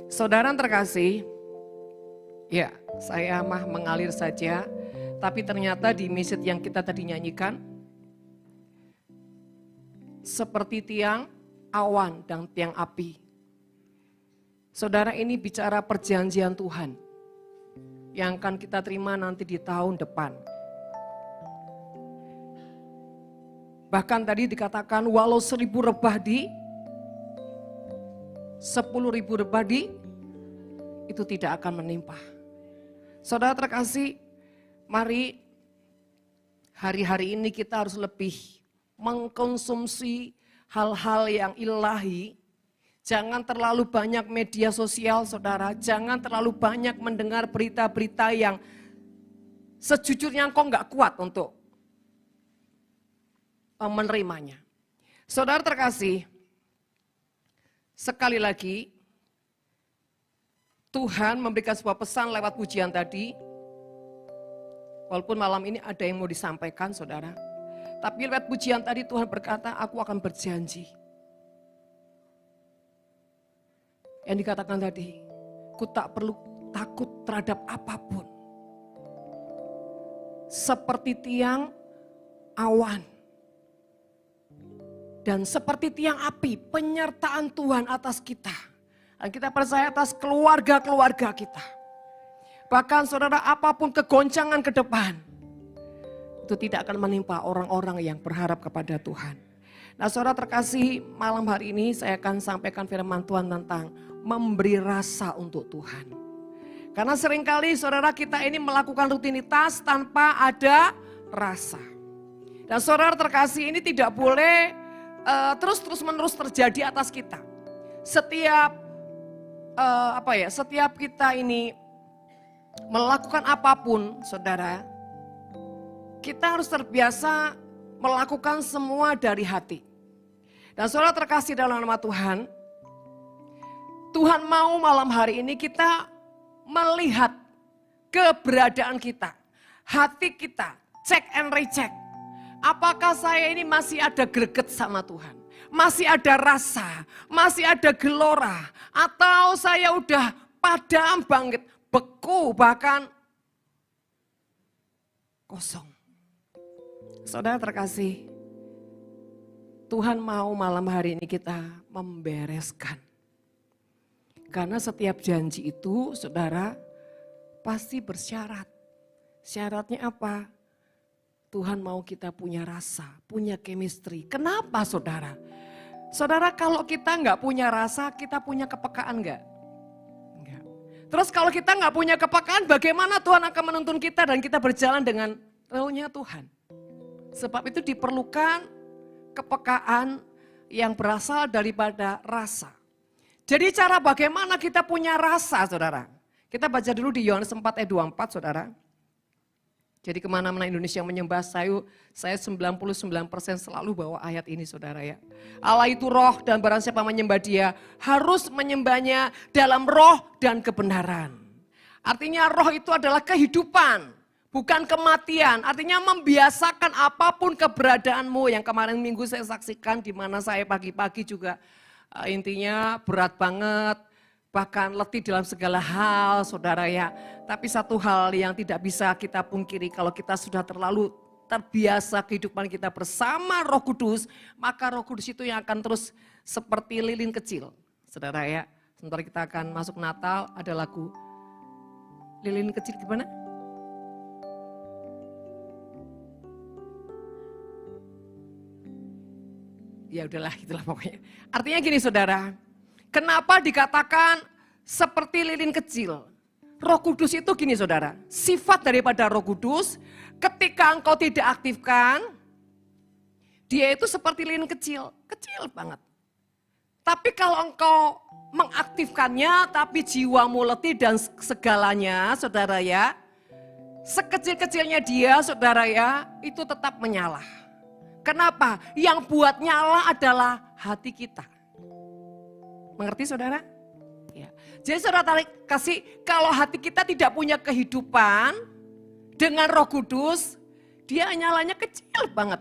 Saudara terkasih, ya saya mengalir saja, tapi ternyata di message yang kita tadi nyanyikan, seperti tiang awan dan tiang api. Saudara, ini bicara perjanjian Tuhan yang akan kita terima nanti di tahun depan. Bahkan tadi dikatakan walau 1000 rebah di 10.000 rebah di itu tidak akan menimpa. Saudara terkasih, mari hari-hari ini kita harus lebih mengkonsumsi hal-hal yang ilahi. Jangan terlalu banyak media sosial, saudara. Jangan terlalu banyak mendengar berita-berita yang sejujurnya engkau nggak kuat untuk menerimanya. Saudara terkasih, sekali lagi Tuhan memberikan sebuah pesan lewat pujian tadi. Walaupun malam ini ada yang mau disampaikan, saudara. Tapi lewat pujian tadi Tuhan berkata, aku akan berjanji. Yang dikatakan tadi, ku tak perlu takut terhadap apapun. Seperti tiang awan. Dan seperti tiang api, penyertaan Tuhan atas kita. Dan kita percaya atas keluarga-keluarga kita. Bahkan saudara, apapun kegoncangan ke depan, itu tidak akan menimpa orang-orang yang berharap kepada Tuhan. Nah saudara terkasih, malam hari ini saya akan sampaikan firman Tuhan tentang memberi rasa untuk Tuhan. Karena seringkali saudara kita ini melakukan rutinitas tanpa ada rasa. Dan saudara terkasih, ini tidak boleh terus-menerus terjadi atas kita. Setiap kita ini melakukan apapun, saudara, kita harus terbiasa melakukan semua dari hati. Dan saudara terkasih dalam nama Tuhan, Tuhan mau malam hari ini kita melihat keberadaan kita, hati kita, cek and recheck. Apakah saya ini masih ada greget sama Tuhan? Masih ada rasa, masih ada gelora, atau saya udah padam banget, beku bahkan kosong. Saudara terkasih, Tuhan mau malam hari ini kita membereskan. Karena setiap janji itu, saudara, pasti bersyarat. Syaratnya apa? Tuhan mau kita punya rasa, punya chemistry. Kenapa saudara? Saudara, kalau kita nggak punya rasa, kita punya kepekaan nggak? Enggak. Terus kalau kita nggak punya kepekaan, bagaimana Tuhan akan menuntun kita dan kita berjalan dengan Roh-Nya Tuhan? Sebab itu diperlukan kepekaan yang berasal daripada rasa. Jadi cara bagaimana kita punya rasa, saudara? Kita baca dulu di Yohanes 4 ayat 24, saudara. Jadi kemana-mana Indonesia menyembah saya 99% selalu bawa ayat ini, saudara ya. Allah itu roh dan barang siapa menyembah dia harus menyembahnya dalam roh dan kebenaran. Artinya roh itu adalah kehidupan, bukan kematian. Artinya membiasakan apapun keberadaanmu. Yang kemarin minggu saya saksikan di mana saya pagi-pagi juga intinya berat banget. Bahkan letih dalam segala hal, saudara ya. Tapi satu hal yang tidak bisa kita pungkiri, kalau kita sudah terlalu terbiasa kehidupan kita bersama Roh Kudus, maka Roh Kudus itu yang akan terus seperti lilin kecil, saudara ya. Sebentar kita akan masuk Natal, ada lagu lilin kecil gimana? Ya udahlah, itulah pokoknya. Artinya gini saudara. Kenapa dikatakan seperti lilin kecil? Roh Kudus itu gini saudara, sifat daripada Roh Kudus ketika engkau tidak aktifkan, dia itu seperti lilin kecil, kecil banget. Tapi kalau engkau mengaktifkannya tapi jiwamu letih dan segalanya saudara ya, sekecil-kecilnya dia saudara ya, itu tetap menyala. Kenapa? Yang buat nyala adalah hati kita. Mengerti saudara? Ya. Jadi saudara kasih, kalau hati kita tidak punya kehidupan dengan Roh Kudus, dia nyalanya kecil banget.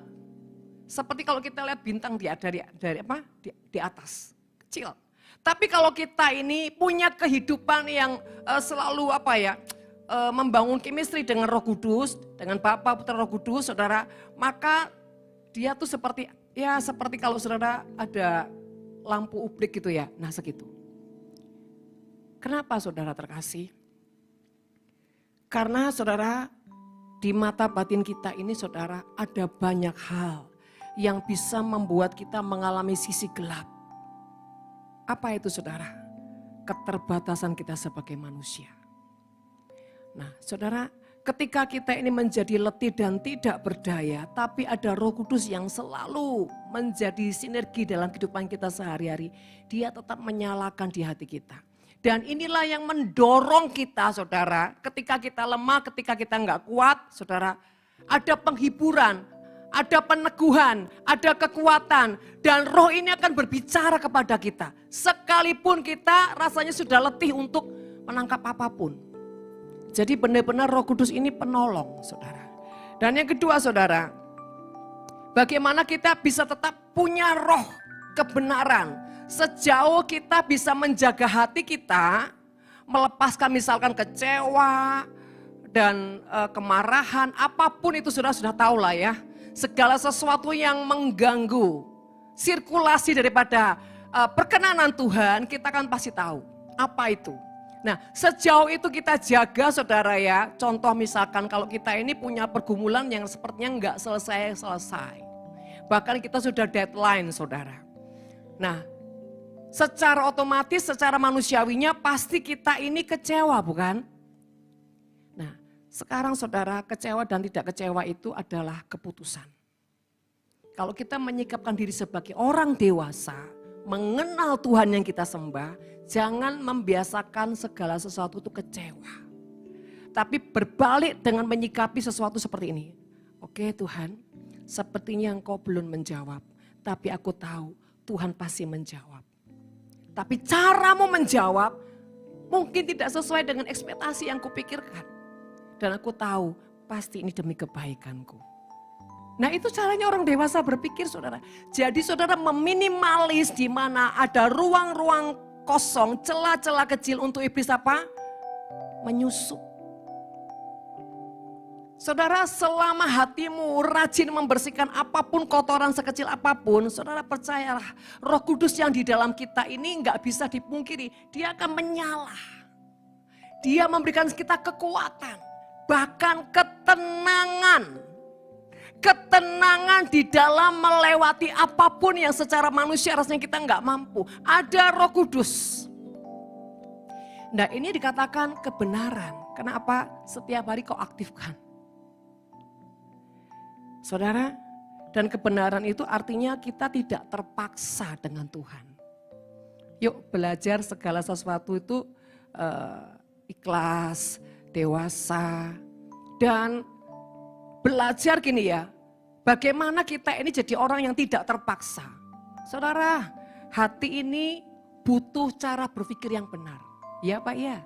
Seperti kalau kita lihat bintang di atas, kecil. Tapi kalau kita ini punya kehidupan yang selalu membangun chemistry dengan Roh Kudus, dengan Bapa, Putra, Roh Kudus, saudara, maka dia tuh seperti kalau saudara ada lampu ublik gitu ya, nah segitu. Kenapa saudara terkasih? Karena saudara, di mata batin kita ini saudara, ada banyak hal yang bisa membuat kita mengalami sisi gelap. Apa itu saudara? Keterbatasan kita sebagai manusia. Nah saudara, ketika kita ini menjadi letih dan tidak berdaya, tapi ada Roh Kudus yang selalu menjadi sinergi dalam kehidupan kita sehari-hari, dia tetap menyalakan di hati kita. Dan inilah yang mendorong kita saudara, ketika kita lemah, ketika kita enggak kuat, saudara, ada penghiburan, ada peneguhan, ada kekuatan, dan Roh ini akan berbicara kepada kita. Sekalipun kita rasanya sudah letih untuk menangkap apapun. Jadi benar-benar Roh Kudus ini penolong saudara. Dan yang kedua saudara, bagaimana kita bisa tetap punya roh kebenaran. Sejauh kita bisa menjaga hati kita, melepaskan misalkan kecewa dan kemarahan, apapun itu sudah tahu lah ya. Segala sesuatu yang mengganggu sirkulasi daripada perkenanan Tuhan, kita kan pasti tahu apa itu. Nah sejauh itu kita jaga saudara ya, contoh misalkan kalau kita ini punya pergumulan yang sepertinya enggak selesai. Bahkan kita sudah deadline saudara. Nah secara otomatis, secara manusiawinya pasti kita ini kecewa bukan? Nah sekarang saudara, kecewa dan tidak kecewa itu adalah keputusan. Kalau kita menyikapkan diri sebagai orang dewasa, mengenal Tuhan yang kita sembah, jangan membiasakan segala sesuatu itu kecewa. Tapi berbalik dengan menyikapi sesuatu seperti ini. Oke Tuhan, sepertinya Engkau belum menjawab, tapi aku tahu Tuhan pasti menjawab. Tapi caramu menjawab mungkin tidak sesuai dengan ekspektasi yang kupikirkan. Dan aku tahu pasti ini demi kebaikanku. Nah itu caranya orang dewasa berpikir saudara. Jadi saudara meminimalis di mana ada ruang-ruang kosong, celah-celah kecil untuk iblis apa? Menyusup. Saudara selama hatimu rajin membersihkan apapun kotoran sekecil apapun, saudara percayalah Roh Kudus yang di dalam kita ini enggak bisa dipungkiri, dia akan menyala. Dia memberikan kita kekuatan, bahkan ketenangan. Ketenangan di dalam melewati apapun yang secara manusia rasanya kita enggak mampu. Ada Roh Kudus. Nah ini dikatakan kebenaran, kenapa setiap hari kau aktifkan. Saudara, dan kebenaran itu artinya kita tidak terpaksa dengan Tuhan. Yuk belajar segala sesuatu itu ikhlas, dewasa, dan belajar gini ya, bagaimana kita ini jadi orang yang tidak terpaksa. Saudara, hati ini butuh cara berpikir yang benar. Ya Pak ya,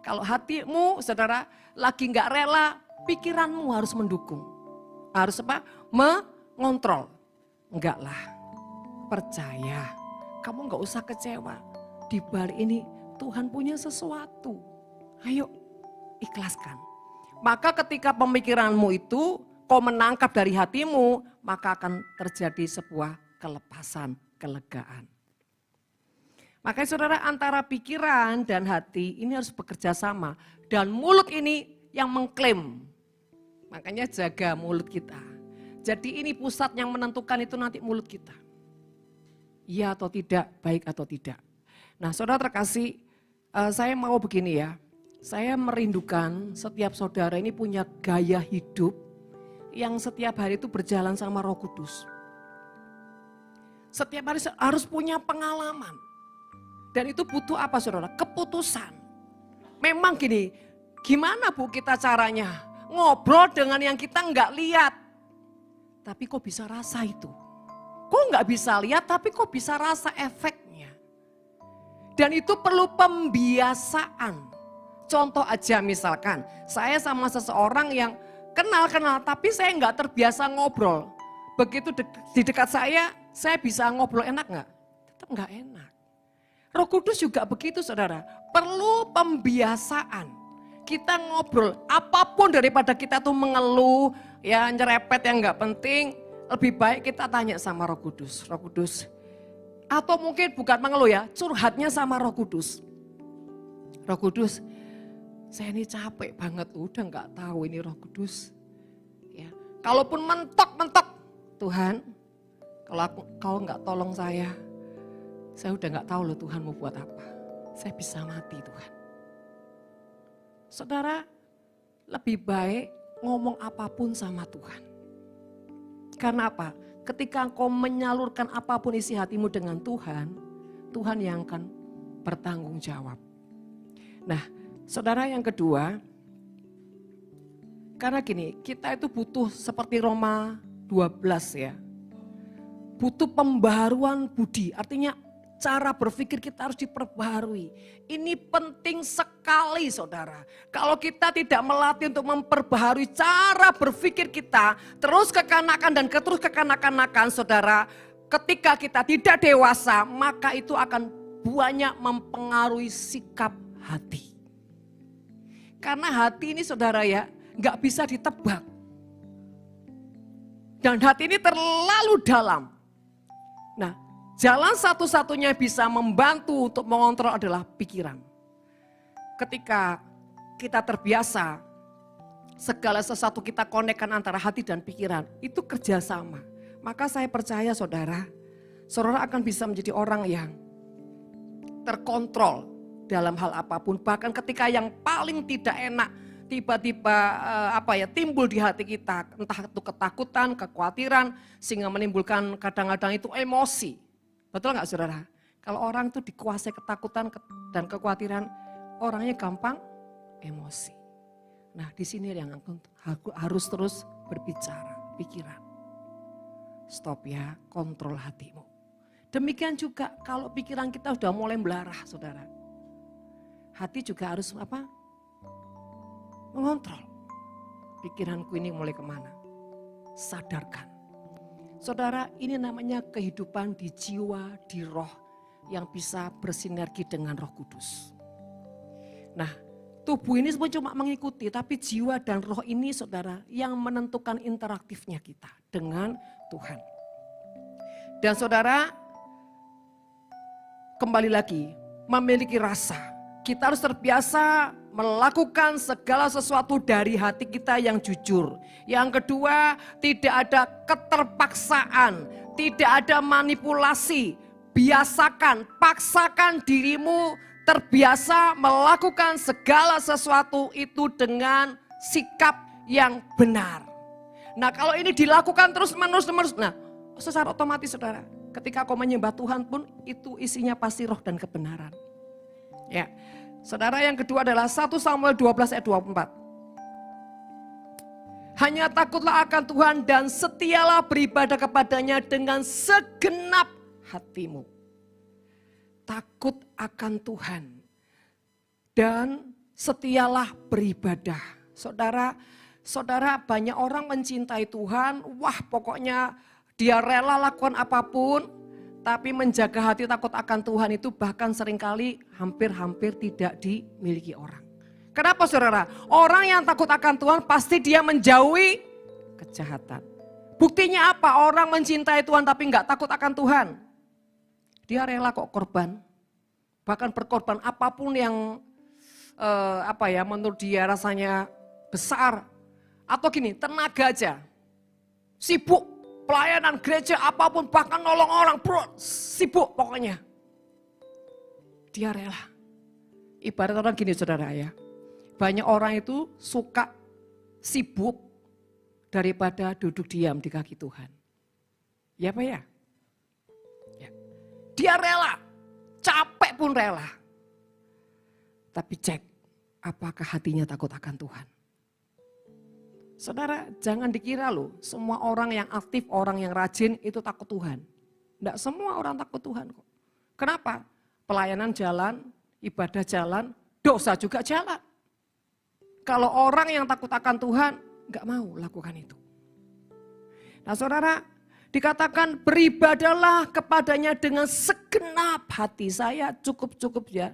kalau hatimu saudara lagi nggak rela, pikiranmu harus mendukung. Harus apa? Mengontrol. Enggak lah, percaya. Kamu enggak usah kecewa. Di balik ini Tuhan punya sesuatu. Ayo ikhlaskan. Maka ketika pemikiranmu itu kau menangkap dari hatimu, maka akan terjadi sebuah kelepasan, kelegaan. Makanya saudara antara pikiran dan hati ini harus bekerja sama. Dan mulut ini yang mengklaim. Makanya jaga mulut kita. Jadi ini pusat yang menentukan itu nanti mulut kita. Iya atau tidak, baik atau tidak. Nah saudara terkasih, saya mau begini ya. Saya merindukan setiap saudara ini punya gaya hidup yang setiap hari itu berjalan sama Roh Kudus. Setiap hari harus punya pengalaman. Dan itu butuh apa saudara? Keputusan. Memang gini, gimana Bu kita caranya? Ngobrol dengan yang kita enggak lihat. Tapi kok bisa rasa itu? Kok enggak bisa lihat tapi kok bisa rasa efeknya? Dan itu perlu pembiasaan. Contoh aja misalkan, saya sama seseorang yang kenal-kenal tapi saya enggak terbiasa ngobrol. Begitu di dekat saya bisa ngobrol enak enggak? Tetap enggak enak. Roh Kudus juga begitu saudara, perlu pembiasaan. Kita ngobrol, apapun daripada kita tuh mengeluh, ya nyerepet yang gak penting, lebih baik kita tanya sama Roh Kudus. Roh Kudus, atau mungkin bukan mengeluh ya, curhatnya sama Roh Kudus. Roh Kudus, saya ini capek banget, udah gak tahu ini Roh Kudus. Ya, kalaupun mentok-mentok, Tuhan, kalau kau gak tolong saya udah gak tahu loh Tuhan mau buat apa. Saya bisa mati Tuhan. Saudara, lebih baik ngomong apapun sama Tuhan. Karena apa? Ketika engkau menyalurkan apapun isi hatimu dengan Tuhan, Tuhan yang akan bertanggung jawab. Nah, saudara yang kedua, karena gini, kita itu butuh seperti Roma 12 ya. Butuh pembaharuan budi, artinya cara berpikir kita harus diperbaharui. Ini penting sekali saudara. Kalau kita tidak melatih untuk memperbaharui cara berpikir kita, terus kekanakan dan terus kekanak-kanakan saudara, ketika kita tidak dewasa, maka itu akan banyak mempengaruhi sikap hati. Karena hati ini saudara ya, gak bisa ditebak. Dan hati ini terlalu dalam. Nah, jalan satu-satunya bisa membantu untuk mengontrol adalah pikiran. Ketika kita terbiasa, segala sesuatu kita konekkan antara hati dan pikiran, itu kerjasama. Maka saya percaya saudara akan bisa menjadi orang yang terkontrol dalam hal apapun. Bahkan ketika yang paling tidak enak, tiba-tiba timbul di hati kita, entah itu ketakutan, kekhawatiran, sehingga menimbulkan kadang-kadang itu emosi. Betul nggak saudara? Kalau orang itu dikuasai ketakutan dan kekhawatiran, orangnya gampang emosi. Nah di sini yang harus terus berbicara, pikiran. Stop ya, kontrol hatimu. Demikian juga kalau pikiran kita sudah mulai belarah saudara. Hati juga harus mengontrol. Pikiranku ini mulai kemana? Sadarkan. Saudara, ini namanya kehidupan di jiwa, di roh yang bisa bersinergi dengan Roh Kudus. Nah, tubuh ini semua cuma mengikuti, tapi jiwa dan roh ini saudara yang menentukan interaktifnya kita dengan Tuhan. Dan saudara, kembali lagi, memiliki rasa. Kita harus terbiasa melakukan segala sesuatu dari hati kita yang jujur. Yang kedua, tidak ada keterpaksaan, tidak ada manipulasi. Biasakan, paksakan dirimu terbiasa melakukan segala sesuatu itu dengan sikap yang benar. Nah kalau ini dilakukan terus-menerus, nah secara otomatis saudara, ketika kau menyembah Tuhan pun itu isinya pasti roh dan kebenaran. Ya, saudara yang kedua adalah 1 Samuel 12 ayat 24. Hanya takutlah akan Tuhan dan setialah beribadah kepadanya dengan segenap hatimu. Takut akan Tuhan dan setialah beribadah. Saudara banyak orang mencintai Tuhan, wah pokoknya dia rela lakukan apapun. Tapi menjaga hati takut akan Tuhan itu bahkan seringkali hampir-hampir tidak dimiliki orang. Kenapa saudara? Orang yang takut akan Tuhan pasti dia menjauhi kejahatan. Buktinya apa? Orang mencintai Tuhan tapi nggak takut akan Tuhan. Dia rela kok korban. Bahkan berkorban apapun yang menurut dia rasanya besar. Atau gini, tenaga aja. Sibuk. Pelayanan gereja apapun bahkan nolong orang bro, sibuk pokoknya. Dia rela. Ibarat orang gini saudara ya. Banyak orang itu suka sibuk daripada duduk diam di kaki Tuhan. Ya Pak ya? Ya. Dia rela, capek pun rela. Tapi cek apakah hatinya takut akan Tuhan. Saudara, jangan dikira loh, semua orang yang aktif, orang yang rajin itu takut Tuhan. Tidak semua orang takut Tuhan kok. Kenapa? Pelayanan jalan, ibadah jalan, dosa juga jalan. Kalau orang yang takut akan Tuhan, nggak mau lakukan itu. Nah saudara, Dikatakan beribadalah kepadanya dengan segenap hati. Saya cukup ya.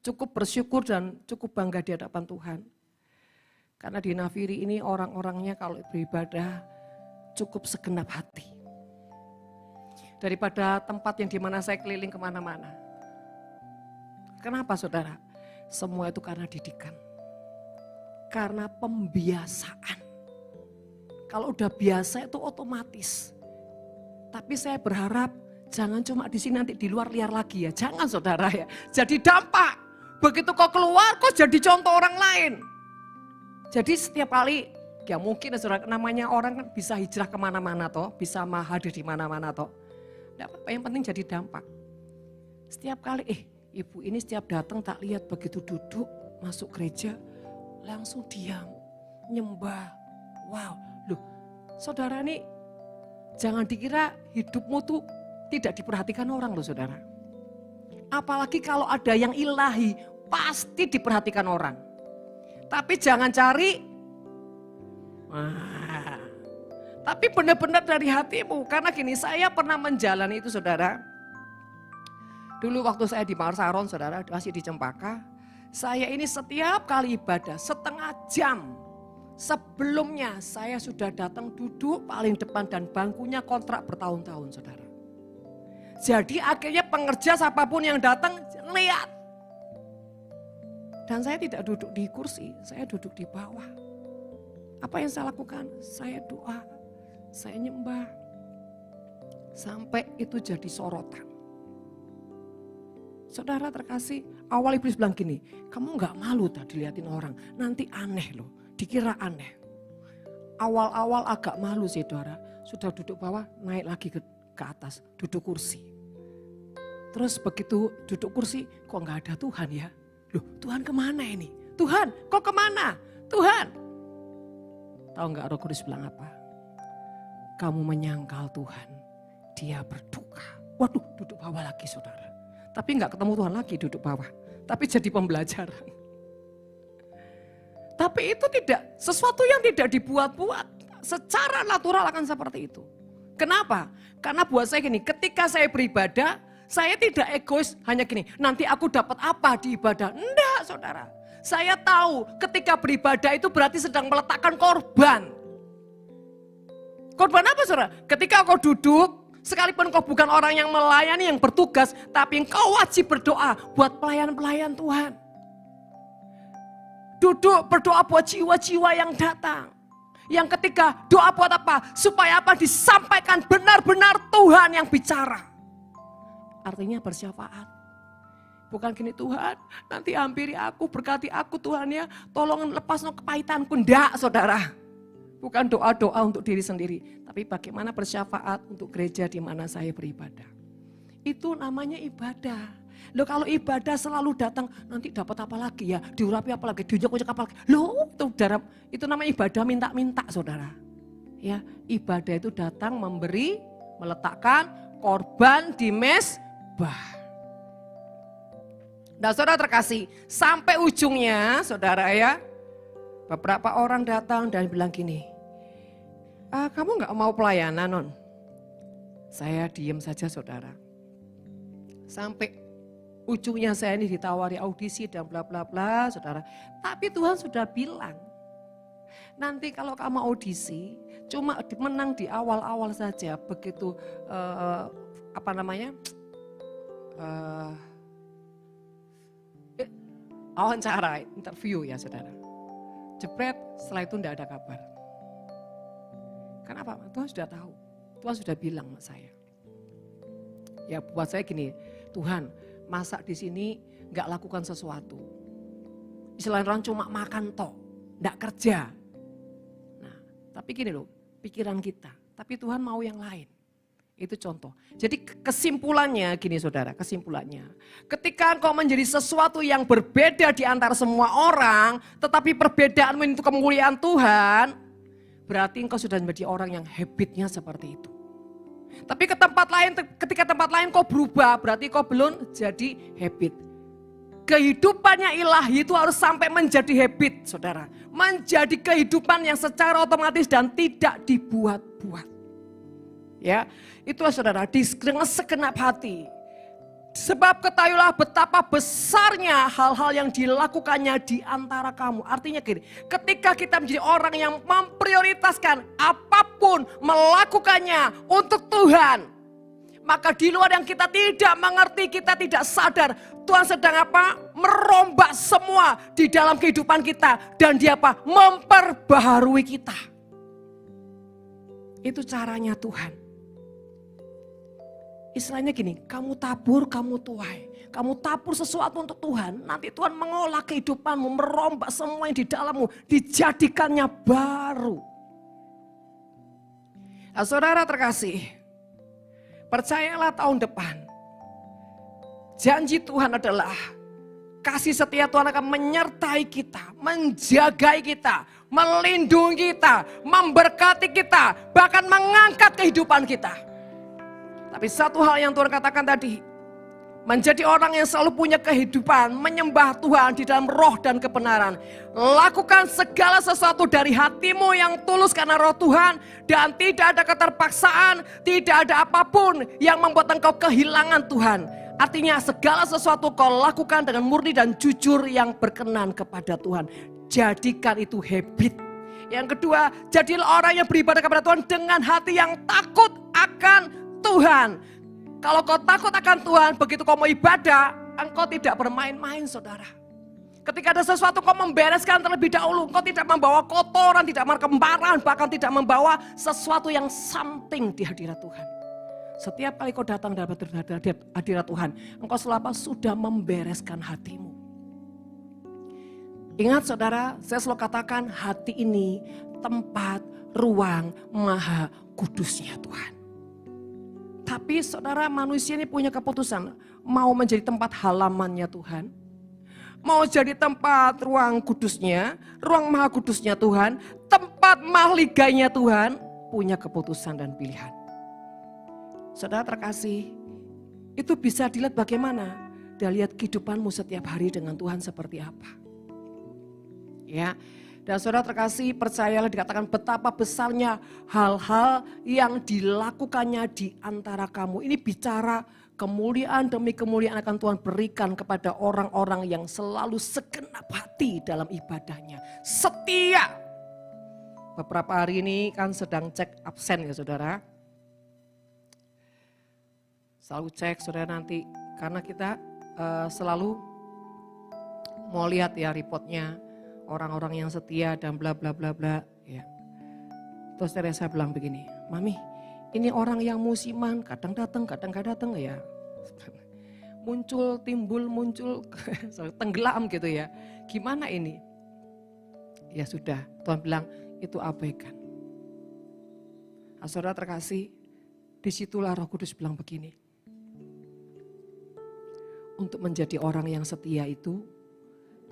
Cukup bersyukur dan cukup bangga di hadapan Tuhan. Karena di Nafiri ini orang-orangnya kalau beribadah cukup segenap hati. Daripada tempat yang dimana saya keliling kemana-mana. Kenapa saudara? Semua itu karena didikan. Karena pembiasaan. Kalau udah biasa itu otomatis. Tapi saya berharap jangan cuma di sini nanti di luar liar lagi ya. Jangan saudara ya. Jadi dampak. Begitu kau keluar kau jadi contoh orang lain. Jadi setiap kali ya mungkin saudara namanya orang kan bisa hijrah kemana-mana toh. Bisa hadir di mana-mana toh. Tidak apa-apa yang penting jadi dampak. Setiap kali ibu ini setiap datang tak lihat begitu duduk masuk gereja langsung diam. Nyembah. Wow loh saudara nih. Jangan dikira hidupmu tuh tidak diperhatikan orang loh saudara. Apalagi kalau ada yang ilahi, pasti diperhatikan orang. Tapi jangan cari, tapi benar-benar dari hatimu. Karena gini, saya pernah menjalani itu saudara. Dulu waktu saya di Marsaron saudara, masih di Cempaka. Saya ini setiap kali ibadah setengah jam. Sebelumnya saya sudah datang duduk paling depan dan bangkunya kontrak bertahun-tahun saudara. Jadi akhirnya pengerja siapapun yang datang lihat. Dan saya tidak duduk di kursi, saya duduk di bawah. Apa yang saya lakukan? Saya doa, saya nyembah. Sampai itu jadi sorotan. Saudara terkasih, awal iblis bilang gini, kamu gak malu tak dilihatin orang, nanti aneh loh. Dikira aneh. Awal-awal agak malu sih saudara. Sudah duduk bawah naik lagi ke atas. Duduk kursi. Terus begitu duduk kursi kok gak ada Tuhan ya. Loh Tuhan kemana ini? Tuhan kok kemana? Tuhan. Tahu gak Roh Kudus bilang apa? Kamu menyangkal Tuhan. Dia berduka. Waduh duduk bawah lagi saudara. Tapi gak ketemu Tuhan lagi duduk bawah. Tapi jadi pembelajaran. Tapi itu tidak, sesuatu yang tidak dibuat-buat. Secara natural akan seperti itu. Kenapa? Karena buat saya gini, ketika saya beribadah, saya tidak egois hanya gini, nanti aku dapat apa di ibadah. Enggak saudara, saya tahu ketika beribadah itu berarti sedang meletakkan korban. Korban apa saudara? Ketika kau duduk, sekalipun kau bukan orang yang melayani, yang bertugas, tapi kau wajib berdoa buat pelayan-pelayan Tuhan. Duduk berdoa buat jiwa-jiwa yang datang. Yang ketika doa buat apa? Supaya apa? Disampaikan benar-benar Tuhan yang bicara. Artinya bersyafaat. Bukan gini Tuhan, nanti hampiri aku, berkati aku Tuhan ya. Tolong lepas no kepahitanku. Enggak saudara. Bukan doa-doa untuk diri sendiri. Tapi bagaimana bersyafaat untuk gereja di mana saya beribadah. Itu namanya ibadah. Loh kalau ibadah selalu datang, nanti dapat apa lagi ya, diurapi apa lagi, diunjuk-unjuk apa lagi. Loh itu namanya ibadah minta-minta saudara. Ya, ibadah itu datang memberi, meletakkan korban di mezbah. Nah saudara terkasih, sampai ujungnya saudara ya, beberapa orang datang dan bilang gini, kamu gak mau pelayanan non? Saya diem saja saudara. Sampai ujungnya saya ini ditawari audisi dan bla bla bla saudara. Tapi Tuhan sudah bilang, nanti kalau kamu audisi cuma menang di awal-awal saja. Begitu wawancara, interview ya saudara. Jepret setelah itu tidak ada kabar. Kenapa? Tuhan sudah tahu, Tuhan sudah bilang sama saya. Ya buat saya gini, Tuhan masa di sini nggak lakukan sesuatu. Istilahnya orang cuma makan tok, nggak kerja. Nah, tapi gini loh, pikiran kita. Tapi Tuhan mau yang lain. Itu contoh. Jadi kesimpulannya gini saudara, kesimpulannya. Ketika engkau menjadi sesuatu yang berbeda di antara semua orang, tetapi perbedaanmu itu kemuliaan Tuhan, berarti engkau sudah menjadi orang yang habitnya seperti itu. Tapi ketika tempat lain kau berubah, berarti kau belum jadi habit. Kehidupannya ilahi itu harus sampai menjadi habit, saudara. Menjadi kehidupan yang secara otomatis dan tidak dibuat-buat. Ya, itulah saudara, dengan segenap hati. Sebab ketahuilah betapa besarnya hal-hal yang dilakukannya di antara kamu. Artinya gini, ketika kita menjadi orang yang memprioritaskan apapun melakukannya untuk Tuhan, maka di luar yang kita tidak mengerti, kita tidak sadar, Tuhan sedang apa? Merombak semua di dalam kehidupan kita. Dan Dia apa? Memperbaharui kita. Itu caranya Tuhan. Istilahnya gini, kamu tabur, kamu tuai. Kamu tabur sesuatu untuk Tuhan, nanti Tuhan mengolah kehidupanmu, merombak semua yang di dalammu, dijadikannya baru. Nah, saudara terkasih, percayalah tahun depan, janji Tuhan adalah kasih setia Tuhan akan menyertai kita, menjagai kita, melindungi kita, memberkati kita, bahkan mengangkat kehidupan kita. Tapi satu hal yang Tuhan katakan tadi, menjadi orang yang selalu punya kehidupan, menyembah Tuhan di dalam roh dan kebenaran. Lakukan segala sesuatu dari hatimu yang tulus karena roh Tuhan, dan tidak ada keterpaksaan, tidak ada apapun yang membuat engkau kehilangan Tuhan. Artinya segala sesuatu kau lakukan dengan murni dan jujur yang berkenan kepada Tuhan. Jadikan itu habit. Yang kedua, jadilah orang yang beribadah kepada Tuhan dengan hati yang takut akan Tuhan. Kalau kau takut akan Tuhan, begitu kau mau ibadah, engkau tidak bermain-main saudara. Ketika ada sesuatu kau membereskan terlebih dahulu, kau tidak membawa kotoran, tidak membawa kemarahan, bahkan tidak membawa sesuatu yang something di hadirat Tuhan. Setiap kali kau datang dalam hadirat Tuhan, engkau selalu sudah membereskan hatimu. Ingat saudara, saya selalu katakan hati ini tempat ruang maha kudusnya Tuhan. Tapi saudara, manusia ini punya keputusan, mau menjadi tempat halamannya Tuhan, mau jadi tempat ruang kudusnya, ruang maha kudusnya Tuhan, tempat mahliganya Tuhan, punya keputusan dan pilihan. Saudara terkasih, itu bisa dilihat bagaimana, dia lihat kehidupanmu setiap hari dengan Tuhan seperti apa. Ya. Dan saudara terkasih, percayalah dikatakan betapa besarnya hal-hal yang dilakukannya di antara kamu. Ini bicara kemuliaan demi kemuliaan akan Tuhan berikan kepada orang-orang yang selalu segenap hati dalam ibadahnya. Setia. Beberapa hari ini kan sedang cek absen ya saudara. Selalu cek saudara nanti, karena kita selalu mau lihat ya reportnya. Orang-orang yang setia dan bla bla bla bla. Ya. Terus Teresa bilang begini, Mami ini orang yang musiman kadang datang kadang gak datang ya. Muncul timbul muncul tenggelam gitu ya. Gimana ini? Ya sudah, Tuhan bilang itu abaikan. Nah, saudara terkasih, disitulah Roh Kudus bilang begini. Untuk menjadi orang yang setia itu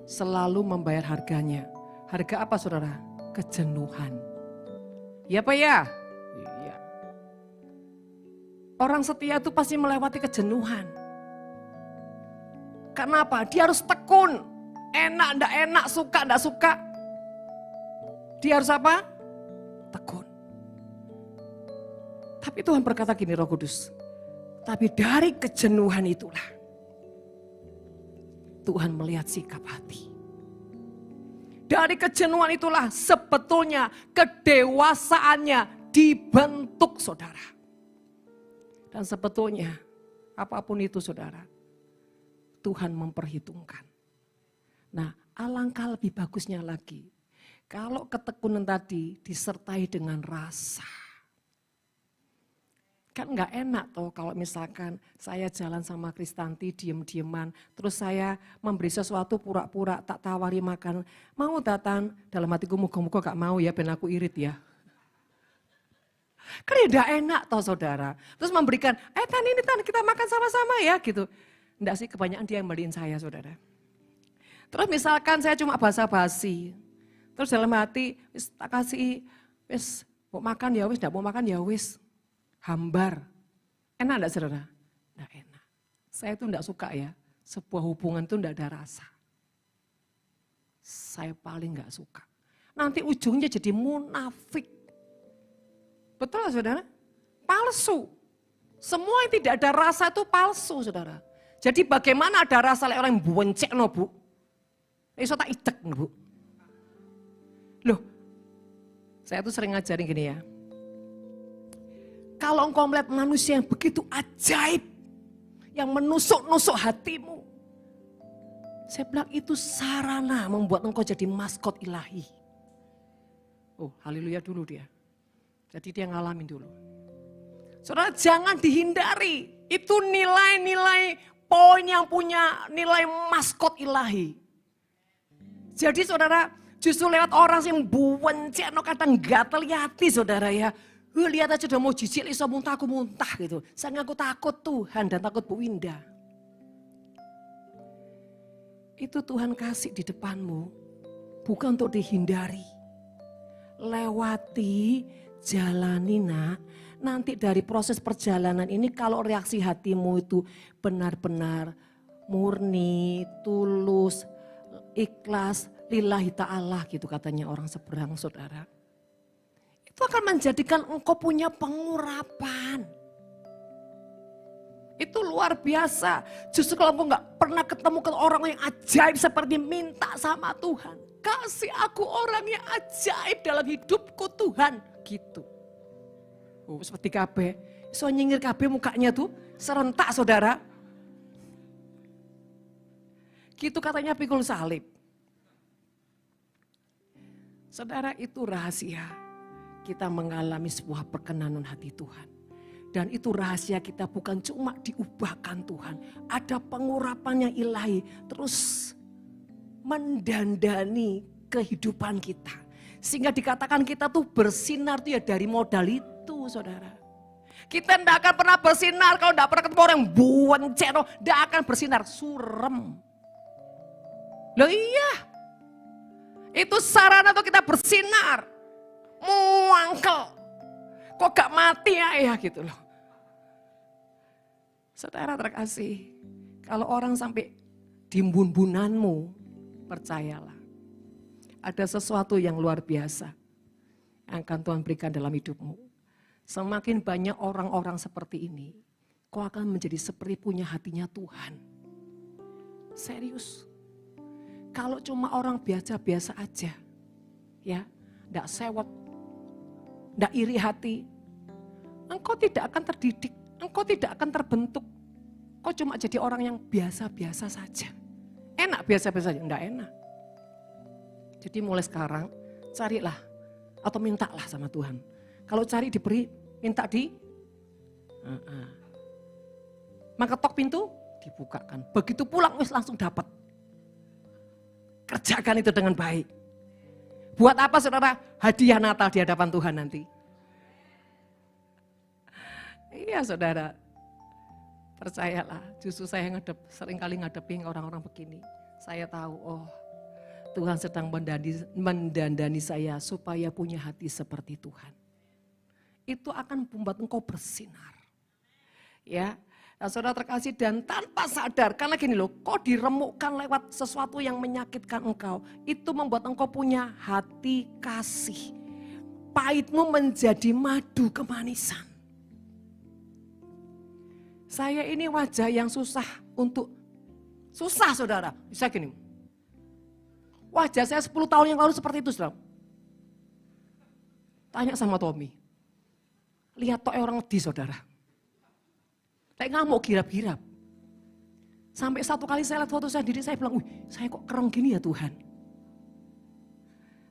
selalu membayar harganya. Harga apa saudara? Kejenuhan. Ya Pak ya? Iya. Orang setia itu pasti melewati kejenuhan. Karena apa? Dia harus tekun. Enak, enggak enak, suka, enggak suka. Dia harus apa? Tekun. Tapi Tuhan berkata gini Roh Kudus. Tapi dari kejenuhan itulah Tuhan melihat sikap hati. Dari kejenuhan itulah sebetulnya kedewasaannya dibentuk saudara. Dan sebetulnya apapun itu saudara, Tuhan memperhitungkan. Nah, alangkah lebih bagusnya lagi kalau ketekunan tadi disertai dengan rasa. Kan enggak enak toh kalau misalkan saya jalan sama Kristanti diem-dieman. Terus saya memberi sesuatu pura-pura tak tawari makan. Mau Tatan? Dalam hatiku muka-muka gak mau ya ben aku irit ya. Kan ya enggak enak toh saudara. Terus memberikan, Tan ini Tan kita makan sama-sama ya gitu. Enggak sih, kebanyakan dia yang beliin saya saudara. Terus misalkan saya cuma basa-basi. Terus dalam hati, wis tak kasih, wis mau makan ya wis, enggak mau makan ya wis. Hambar. Enak enggak saudara? Enggak enak. Saya itu enggak suka ya, sebuah hubungan itu enggak ada rasa. Saya paling enggak suka. Nanti ujungnya jadi munafik. Betul lah saudara? palsu. Semua yang tidak ada rasa itu palsu, saudara. Jadi bagaimana ada rasa oleh orang yang boncek, no, Bu? Iso tak idek, Bu. Loh, saya tuh sering ngajarin gini ya. Kalau engkau melihat manusia yang begitu ajaib, yang menusuk-nusuk hatimu, saya bilang itu sarana membuat engkau jadi maskot ilahi. Oh, haleluya dulu dia. Jadi dia ngalamin dulu. Saudara, jangan dihindari. Itu nilai-nilai poin yang punya nilai maskot ilahi. Jadi saudara, justru lewat orang yang buwencek, kadang gatel hati saudara ya. Lihat aja udah mau jijik, iso muntah aku muntah gitu. Saya ngaku takut Tuhan dan takut Bu Winda. Itu Tuhan kasih di depanmu, bukan untuk dihindari. Lewati, jalani nak. Nanti dari proses perjalanan ini kalau reaksi hatimu itu benar-benar murni, tulus, ikhlas, lillahi ta'ala gitu katanya orang seberang saudara. Itu akan menjadikan engkau punya pengurapan. Itu luar biasa. Justru kalau engkau gak pernah ketemu ke orang yang ajaib seperti minta sama Tuhan. Kasih aku orang yang ajaib dalam hidupku Tuhan. Gitu. Oh, seperti KB. So nyingir KB mukanya tuh serentak saudara. Gitu katanya pikul salib. Saudara, itu rahasia. Kita mengalami sebuah perkenanan hati Tuhan. Dan itu rahasia kita bukan cuma diubahkan Tuhan. Ada pengurapan yang ilahi terus mendandani kehidupan kita. Sehingga dikatakan kita tuh bersinar tuh ya dari modal itu saudara. Kita tidak akan pernah bersinar kalau tidak pernah ketemu orang buwencek. Tidak akan bersinar, surem. Loh iya. Itu sarana tuh kita bersinar. Muangkel. Kok gak mati ya gitu loh. Saudara terkasih, kalau orang sampai di bun-bunanmu, percayalah. Ada sesuatu yang luar biasa yang akan Tuhan berikan dalam hidupmu. Semakin banyak orang-orang seperti ini, kau akan menjadi seperti punya hatinya Tuhan. Serius. Kalau cuma orang biasa-biasa aja, ya, enggak sewot, enggak iri hati, engkau tidak akan terdidik, engkau tidak akan terbentuk. Kau cuma jadi orang yang biasa-biasa saja. Enak biasa-biasa saja, enggak enak. Jadi mulai sekarang carilah atau mintalah sama Tuhan. Kalau cari diberi, minta di. Maka ketok pintu, dibukakan. Begitu pulang wis langsung dapat. Kerjakan itu dengan baik. Buat apa saudara? Hadiah Natal di hadapan Tuhan nanti. Iya saudara, percayalah. Justru saya seringkali ngadepin orang-orang begini. Saya tahu, oh Tuhan sedang mendandani saya supaya punya hati seperti Tuhan. Itu akan membuat engkau bersinar. Ya, nah, saudara terkasih dan tanpa sadar, karena gini loh, kau diremukkan lewat sesuatu yang menyakitkan engkau. Itu membuat engkau punya hati kasih. Pahitmu menjadi madu kemanisan. Saya ini wajah yang susah saudara, bisa gini. Wajah saya 10 tahun yang lalu seperti itu, saudara. Tanya sama Tommy. Lihat toh orang di saudara. Kayak ngamuk girap-girap. Sampai satu kali saya lihat foto saya diri, saya bilang, wih saya kok kereng gini ya Tuhan.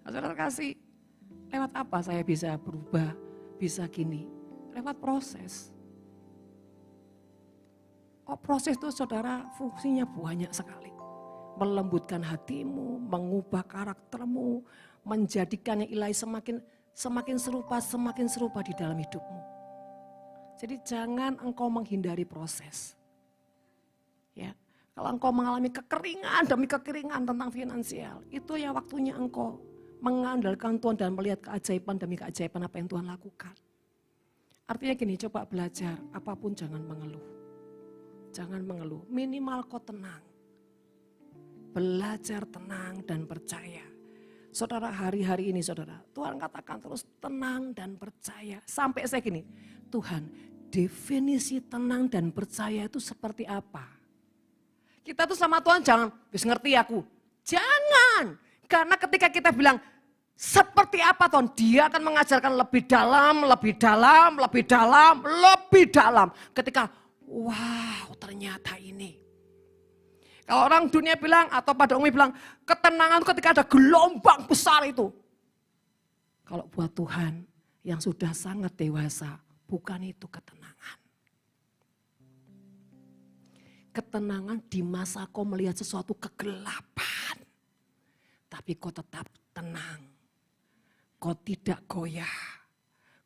Nah, saudara kasih, lewat apa saya bisa berubah, bisa gini? Lewat proses. Oh proses itu saudara fungsinya banyak sekali. Melembutkan hatimu, mengubah karaktermu, menjadikan yang ilahi semakin serupa di dalam hidupmu. Jadi jangan engkau menghindari proses. Ya, kalau engkau mengalami kekeringan demi kekeringan tentang finansial, itu ya waktunya engkau mengandalkan Tuhan dan melihat keajaiban demi keajaiban apa yang Tuhan lakukan. Artinya gini, coba belajar, apapun jangan mengeluh. Jangan mengeluh, minimal kau tenang. Belajar tenang dan percaya. Saudara, hari-hari ini saudara, Tuhan katakan terus tenang dan percaya. Sampai saya gini, Tuhan, definisi tenang dan percaya itu seperti apa? Kita tuh sama Tuhan jangan, bisa ngerti aku. Jangan, karena ketika kita bilang seperti apa Tuhan, dia akan mengajarkan lebih dalam, lebih dalam, lebih dalam, lebih dalam. Ketika, wow ternyata ini. Kalau orang dunia bilang atau pada umumnya bilang ketenangan ketika ada gelombang besar itu. Kalau buat Tuhan yang sudah sangat dewasa, bukan itu ketenangan. Ketenangan di masa kau melihat sesuatu kegelapan. Tapi kau tetap tenang. Kau tidak goyah.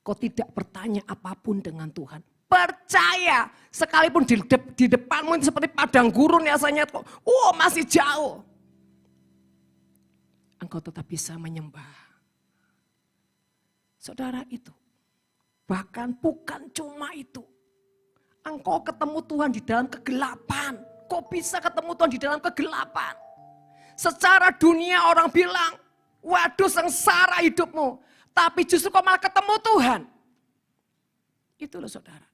Kau tidak bertanya apapun dengan Tuhan. Percaya, sekalipun di depanmu itu seperti padang gurun rasanya kok, masih jauh. Engkau tetap bisa menyembah. Saudara itu, bahkan bukan cuma itu. Engkau ketemu Tuhan di dalam kegelapan. Kau bisa ketemu Tuhan di dalam kegelapan. Secara dunia orang bilang, waduh sengsara hidupmu. Tapi justru kau malah ketemu Tuhan. Itu loh saudara.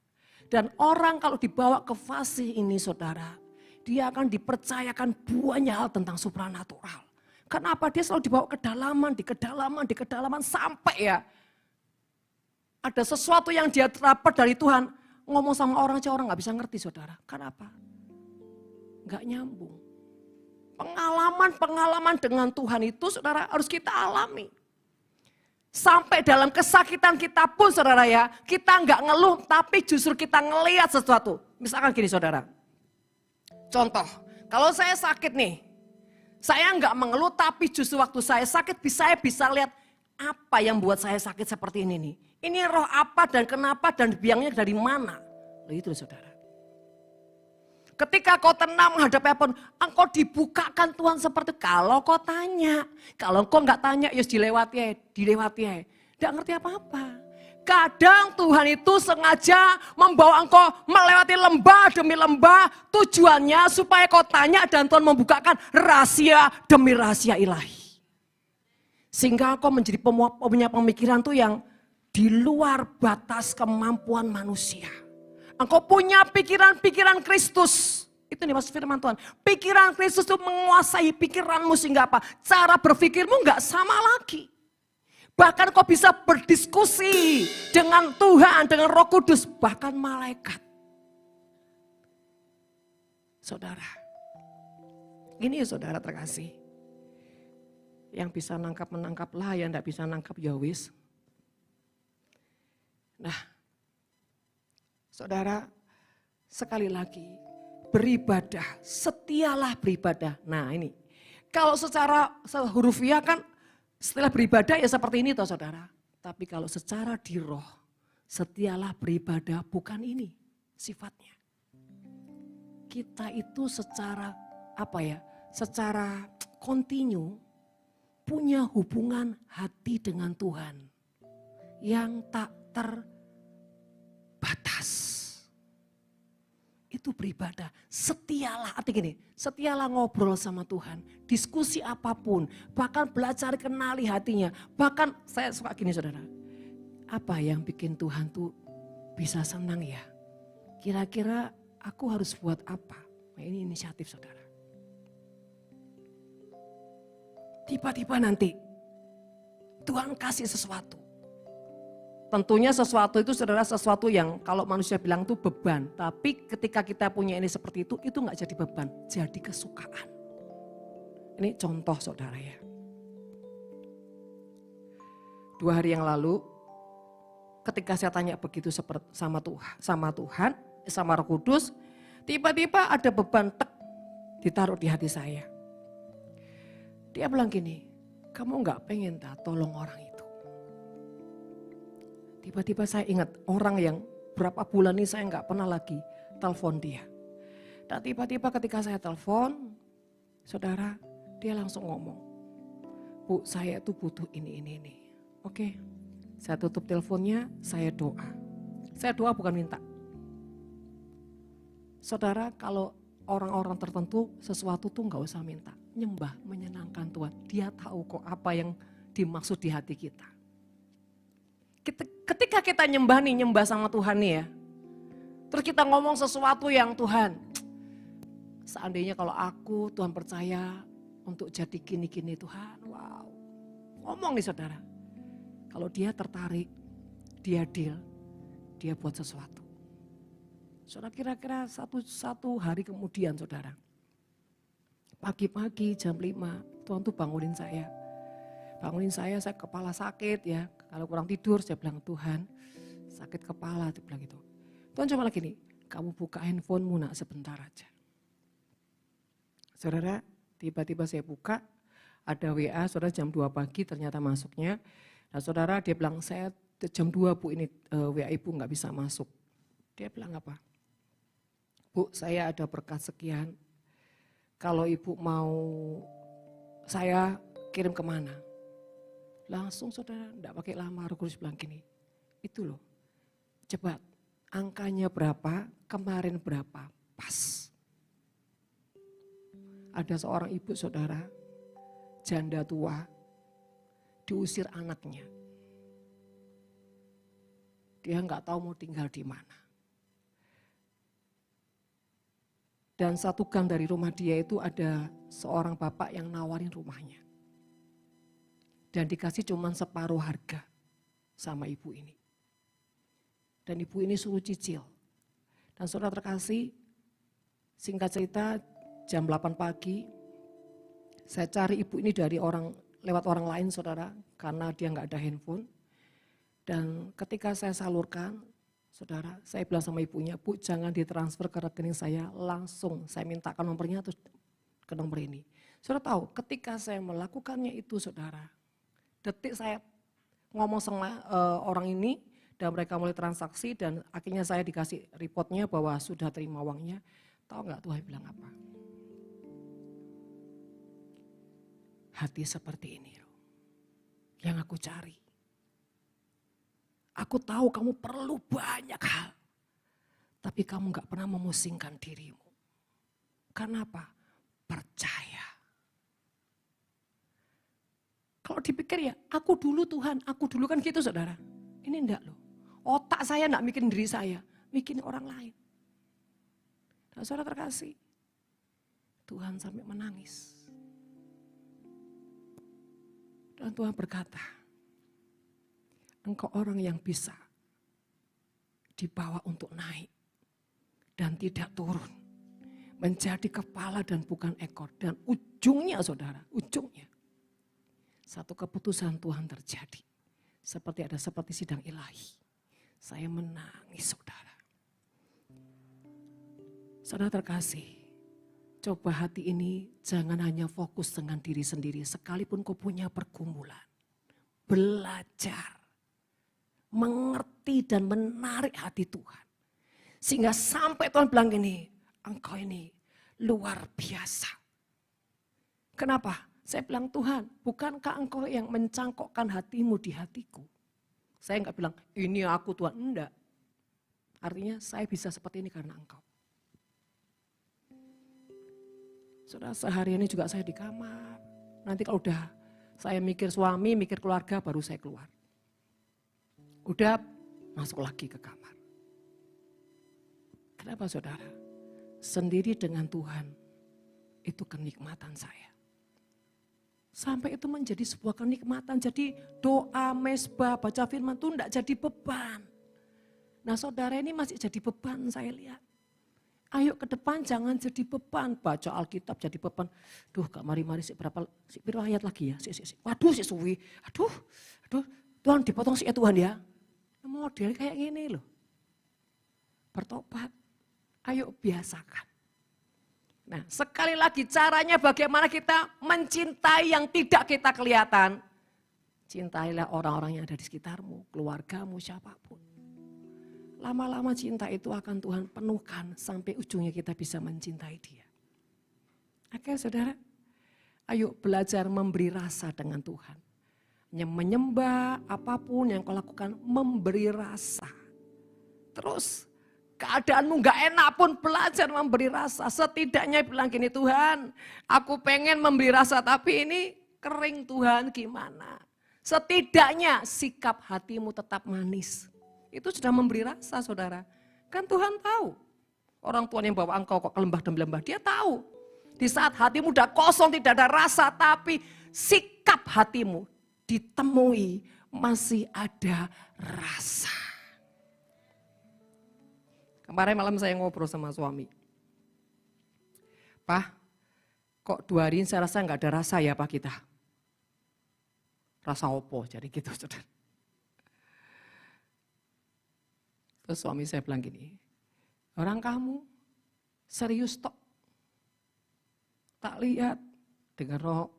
Dan orang kalau dibawa ke fase ini saudara, dia akan dipercayakan banyak hal tentang supranatural. Kenapa? Dia selalu dibawa ke kedalaman sampai ya. Ada sesuatu yang dia dapat dari Tuhan, ngomong sama orang aja orang gak bisa ngerti saudara. Kenapa? Gak nyambung. Pengalaman dengan Tuhan itu saudara harus kita alami. Sampai dalam kesakitan kita pun saudara ya, kita nggak ngeluh tapi justru kita ngelihat sesuatu. Misalkan gini saudara, contoh, kalau saya sakit nih, saya nggak mengeluh tapi justru waktu saya sakit saya bisa lihat apa yang buat saya sakit seperti ini nih. Ini roh apa dan kenapa dan biangnya dari mana. Loh itu saudara. Ketika kau tenang menghadapi apapun, engkau dibukakan Tuhan seperti kalau kau tanya. Kalau kau nggak tanya, ya dilewati ya. Nggak ngerti apa-apa. Kadang Tuhan itu sengaja membawa engkau melewati lembah demi lembah. Tujuannya supaya kau tanya dan Tuhan membukakan rahasia demi rahasia ilahi. Sehingga engkau menjadi punya pemikiran tuh yang di luar batas kemampuan manusia. Engkau punya pikiran-pikiran Kristus. Itu nih maksud firman Tuhan. Pikiran Kristus itu menguasai pikiranmu sehingga apa? Cara berpikirmu gak sama lagi. Bahkan kau bisa berdiskusi dengan Tuhan, dengan Roh Kudus, bahkan malaikat. Saudara, ini saudara terkasih. Yang bisa menangkaplah, yang gak bisa nangkap ya wis. Nah, saudara, sekali lagi, beribadah, setialah beribadah. Nah ini, kalau secara hurufiah kan setelah beribadah ya seperti ini toh saudara. Tapi kalau secara di roh, setialah beribadah bukan ini sifatnya. Kita itu secara secara kontinu punya hubungan hati dengan Tuhan yang tak terbatas. Itu beribadah, setialah, artinya gini, setialah ngobrol sama Tuhan, diskusi apapun, bahkan belajar kenali hatinya. Bahkan saya suka gini saudara, apa yang bikin Tuhan tuh bisa senang ya? Kira-kira aku harus buat apa? Nah, ini inisiatif saudara. Tiba-tiba nanti Tuhan kasih sesuatu. Tentunya sesuatu itu saudara sesuatu yang kalau manusia bilang itu beban. Tapi ketika kita punya ini seperti itu gak jadi beban, jadi kesukaan. Ini contoh saudara ya. 2 hari yang lalu ketika saya tanya begitu sama Tuhan, sama Roh Kudus, tiba-tiba ada beban ditaruh di hati saya. Dia bilang gini, kamu gak pengen tolong orang itu. Tiba-tiba saya ingat orang yang berapa bulan ini saya nggak pernah lagi telepon dia. Dan tiba-tiba ketika saya telepon, saudara, dia langsung ngomong, Bu, saya itu butuh ini. Oke, saya tutup teleponnya, saya doa. Saya doa bukan minta. Saudara, kalau orang-orang tertentu sesuatu tuh nggak usah minta. nyembah menyenangkan Tuhan. Dia tahu kok apa yang dimaksud di hati kita. Ketika kita nyembah sama Tuhan nih ya. Terus kita ngomong sesuatu yang Tuhan, seandainya kalau aku Tuhan percaya untuk jadi gini-gini Tuhan, wow. Ngomong nih saudara. Kalau dia tertarik, dia deal, dia buat sesuatu. Saudara kira-kira satu hari kemudian saudara. Pagi-pagi jam 5, Tuhan tuh bangunin saya. Saya kepala sakit ya. Kalau kurang tidur saya bilang Tuhan sakit kepala, dia bilang gitu. Tuhan cuma lagi nih, kamu buka handphonemu nak sebentar aja. Saudara, tiba-tiba saya buka, ada WA, saudara jam 2 pagi ternyata masuknya. Nah saudara dia bilang, saya jam 2 Bu ini WA ibu gak bisa masuk. Dia bilang apa? Bu saya ada berkat sekian, kalau ibu mau saya kirim kemana? Langsung saudara, enggak pakai lama, Roh Kudus bilang gini, itu loh, cepat. Angkanya berapa, kemarin berapa, pas. Ada seorang ibu saudara, janda tua, diusir anaknya. Dia nggak tahu mau tinggal di mana. Dan satu gang dari rumah dia itu ada seorang bapak yang nawarin rumahnya. Dan dikasih cuma separuh harga sama ibu ini. Dan ibu ini suruh cicil. Dan saudara terkasih, singkat cerita jam 8 pagi, saya cari ibu ini lewat orang lain saudara, karena dia nggak ada handphone. Dan ketika saya salurkan, saudara, saya bilang sama ibunya, Bu jangan ditransfer ke rekening saya, langsung saya mintakan nomornya terus ke nomor ini. Saudara tahu, ketika saya melakukannya itu saudara, detik saya ngomong sama orang ini, dan mereka mulai transaksi dan akhirnya saya dikasih reportnya bahwa sudah terima uangnya. Tahu nggak Tuhan bilang apa? Hati seperti ini loh, yang aku cari. Aku tahu kamu perlu banyak hal, tapi kamu gak pernah memusingkan dirimu. Kenapa? Percaya. Kalau dipikir ya, aku dulu Tuhan, aku dulu kan gitu saudara. Ini enggak loh. Otak saya enggak mikirin diri saya, mikirin orang lain. Dan saudara terkasih, Tuhan sampai menangis. Dan Tuhan berkata, engkau orang yang bisa dibawa untuk naik dan tidak turun. Menjadi kepala dan bukan ekor. Dan ujungnya saudara, ujungnya. Satu keputusan Tuhan terjadi. Seperti sidang ilahi. Saya menangis saudara. Saudara terkasih, coba hati ini jangan hanya fokus dengan diri sendiri. Sekalipun kau punya pergumulan. Belajar. Mengerti dan menarik hati Tuhan. Sehingga sampai Tuhan bilang gini, engkau ini luar biasa. Kenapa? Saya bilang Tuhan, bukankah engkau yang mencangkokkan hatimu di hatiku? Saya enggak bilang, ini aku Tuhan, enggak. Artinya saya bisa seperti ini karena engkau. Saudara, sehari ini juga saya di kamar. Nanti kalau udah saya mikir suami, mikir keluarga, baru saya keluar. Udah masuk lagi ke kamar. Kenapa saudara? Sendiri dengan Tuhan, itu kenikmatan saya. Sampai itu menjadi sebuah kenikmatan. Jadi doa, mesbah, baca firman itu tidak jadi beban. Nah saudara ini masih jadi beban saya lihat. Ayo ke depan jangan jadi beban. Baca Alkitab jadi beban. Duh Kak mari-mari si berapa ayat lagi ya. Waduh si suwi. Aduh Tuhan dipotong sih ya Tuhan ya. Model kayak gini loh. Bertobat. Ayo biasakan. Nah sekali lagi caranya bagaimana kita mencintai yang tidak kita kelihatan. Cintailah orang-orang yang ada di sekitarmu, keluargamu, siapapun. Lama-lama cinta itu akan Tuhan penuhkan sampai ujungnya kita bisa mencintai dia. Oke saudara, ayo belajar memberi rasa dengan Tuhan. Menyembah apapun yang kau lakukan, memberi rasa. Terus keadaanmu gak enak pun belajar memberi rasa. Setidaknya bilang gini, Tuhan aku pengen memberi rasa tapi ini kering Tuhan gimana. Setidaknya sikap hatimu tetap manis. Itu sudah memberi rasa saudara. Kan Tuhan tahu. Orang Tuhan yang bawa engkau kok ke lembah demi lembah, dia tahu. Di saat hatimu udah kosong tidak ada rasa tapi sikap hatimu ditemui masih ada rasa. Kemarin malam saya ngobrol sama suami. Pak, kok 2 hari ini saya rasa nggak ada rasa ya Pak kita. Rasa opo, jadi gitu saudara. Terus suami saya bilang gini, orang kamu serius tok. Tak lihat dengan roh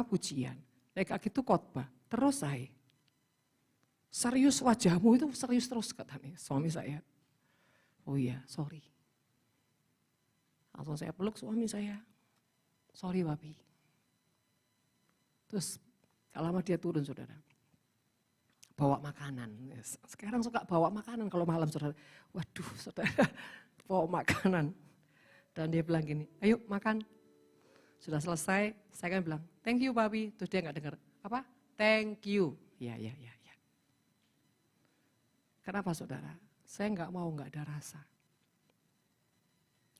pujian. Kayak gitu khotbah, terus saya. Serius wajahmu itu serius terus katanya suami saya. Oh iya, sorry. Langsung saya peluk suami saya. Sorry Papi. Terus gak lama dia turun saudara. Bawa makanan. Sekarang suka bawa makanan kalau malam saudara. Waduh saudara, bawa makanan. Dan dia bilang gini, ayo makan. Sudah selesai, saya kan bilang, thank you Papi. Terus dia gak dengar, apa? Thank you. Ya. Kenapa saudara? Saya nggak mau nggak ada rasa.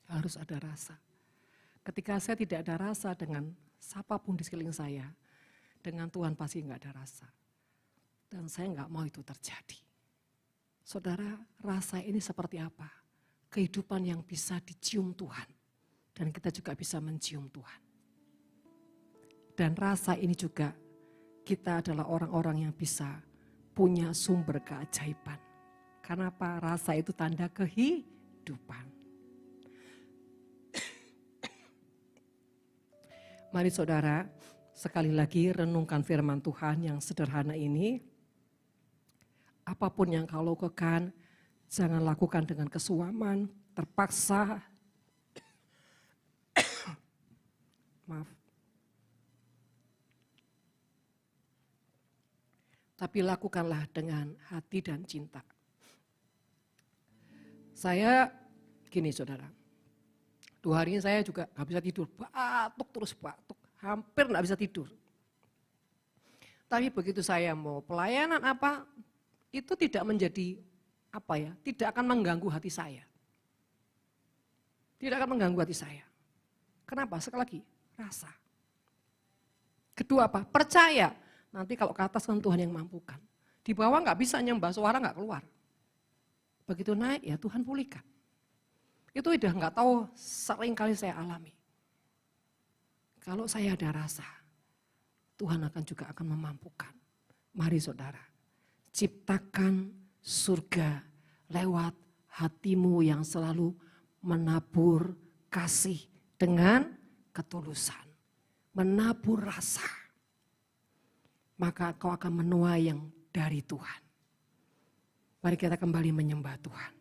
Harus ada rasa. Ketika saya tidak ada rasa dengan siapapun di sekeliling saya, dengan Tuhan pasti nggak ada rasa. Dan saya nggak mau itu terjadi. Saudara, rasa ini seperti apa? Kehidupan yang bisa dicium Tuhan. Dan kita juga bisa mencium Tuhan. Dan rasa ini juga kita adalah orang-orang yang bisa punya sumber keajaiban. Karena apa? Rasa itu tanda kehidupan. Mari saudara, sekali lagi renungkan firman Tuhan yang sederhana ini. Apapun yang kau lakukan, jangan lakukan dengan kesuaman, terpaksa. Maaf. Tapi lakukanlah dengan hati dan cinta. Saya gini saudara, 2 hari ini saya juga gak bisa tidur, batuk, hampir gak bisa tidur. Tapi begitu saya mau pelayanan itu tidak menjadi tidak akan mengganggu hati saya. Tidak akan mengganggu hati saya. Kenapa? Sekali lagi, rasa. Kedua percaya, nanti kalau ke atas kan Tuhan yang mampukan. Di bawah gak bisa nyembah, suara gak keluar. Begitu naik ya Tuhan pulihkan. Itu udah nggak tahu sering kali saya alami. Kalau saya ada rasa, Tuhan juga akan memampukan. Mari saudara, ciptakan surga lewat hatimu yang selalu menabur kasih dengan ketulusan. Menabur rasa. Maka kau akan menuai yang dari Tuhan. Mari kita kembali menyembah Tuhan.